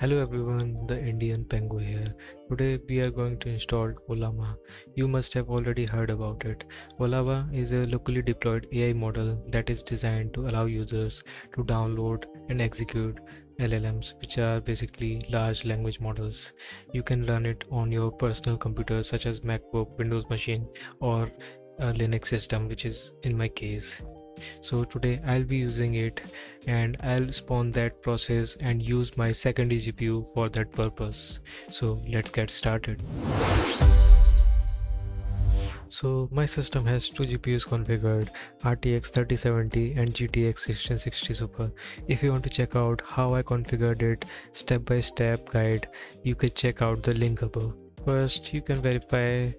Hello everyone, the Indian Pengu here. Today we are going to install Ollama. You must have already heard about it. Ollama is a locally deployed AI model that is designed to allow users to download and execute LLMs, which are basically large language models. You can run it on your personal computer such as MacBook, Windows machine, or a Linux system, which is in my case. So today I'll be using it and I'll spawn that process and use my secondary GPU for that purpose. So let's get started. So my system has two GPUs configured, RTX 3070 and GTX 1660 Super. If you want to check out how I configured it step-by-step guide, you can check out the link above. First, you can verify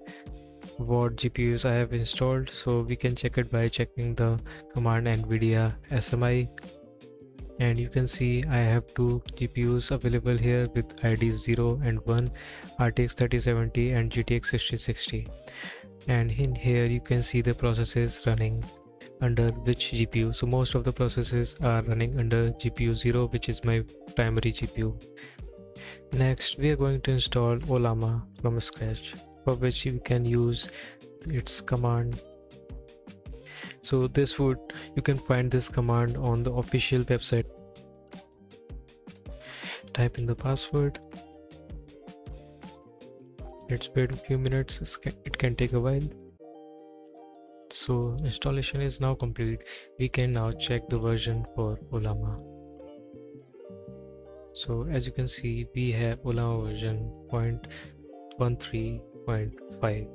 what GPUs I have installed, so we can check it by checking the command NVIDIA-smi, and you can see I have two GPUs available here with IDs 0 and 1, RTX 3070 and GTX 1660, and in here you can see the processes running under which GPU. So most of the processes are running under GPU 0, which is my primary GPU. Next we are going to install Ollama from scratch, for which you can use its command. So you can find this command on the official website. Type in the password. Let's wait a few minutes, it can take a while. So installation is now complete. We can now check the version for Ollama. So as you can see, we have Ollama version 0.13.5.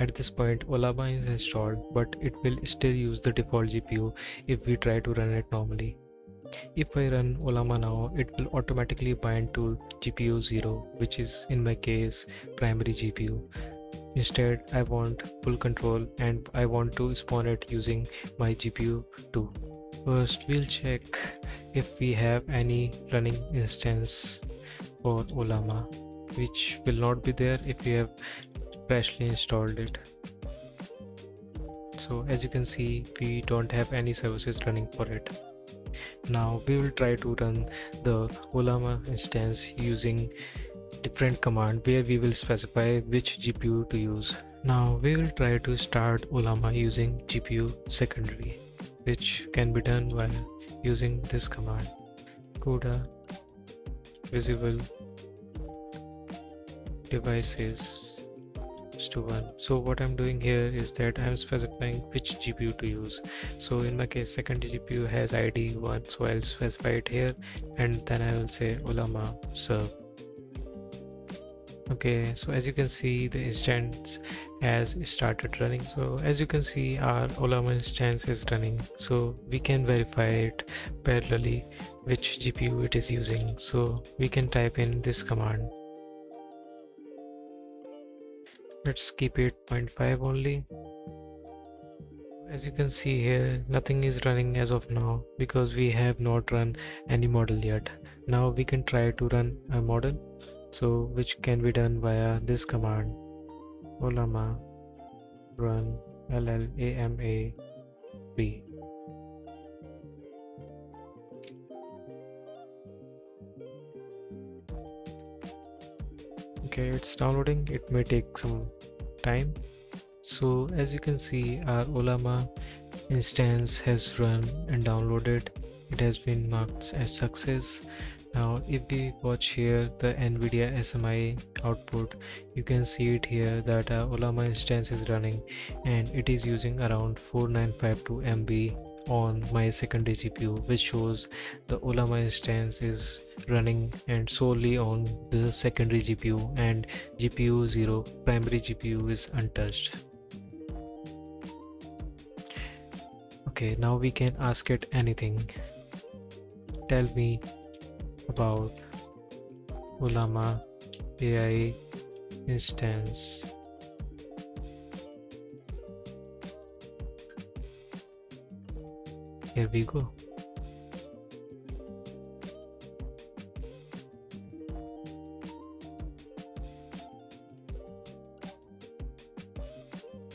At this point, Ollama is installed, but it will still use the default GPU if we try to run it normally. If I run Ollama now, it will automatically bind to GPU 0, which is in my case primary GPU. Instead, I want full control and I want to spawn it using my GPU 2. First, we'll check if we have any running instance for Ollama, which will not be there if we have freshly installed it. So as you can see, we don't have any services running for it. Now we will try to run the Ollama instance using different command where we will specify which GPU to use. Now we will try to start Ollama using GPU secondary, which can be done while using this command CUDA visible devices to 1. So what I'm doing here is that I'm specifying which GPU to use. So in my case, secondary GPU has ID 1, so I'll specify it here and then I will say Ollama serve. Okay, so as you can see, the instance has started running. So as you can see, our Ollama instance is running, so we can verify it parallelly which GPU it is using. So we can type in this command. Let's keep it 0.5 only. As you can see here, nothing is running as of now because we have not run any model yet. Now we can try to run a model, so which can be done via this command Ollama run LLMA v. Okay, it's downloading, it may take some time. So as you can see, our Ollama instance has run and downloaded. It has been marked as success. Now if we watch here the NVIDIA-smi output, you can see it here that our Ollama instance is running and it is using around 4952 MB on my secondary GPU, which shows the Ollama instance is running and solely on the secondary GPU, and GPU 0 primary GPU is untouched. Okay, now we can ask it anything. Tell me about Ollama AI instance. Here we go.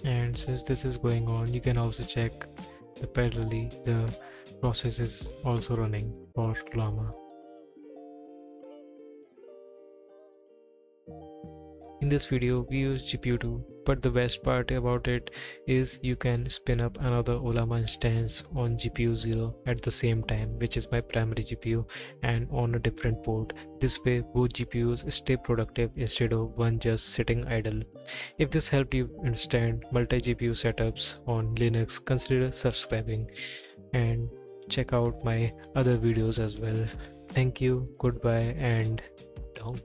And since this is going on, you can also check the parallelly the process is also running for Ollama. In this video, we use GPU2, but the best part about it is you can spin up another Ollama instance on GPU 0 at the same time, which is my primary GPU, and on a different port. This way, both GPUs stay productive instead of one just sitting idle. If this helped you understand multi-GPU setups on Linux, consider subscribing and check out my other videos as well. Thank you, goodbye, and donk.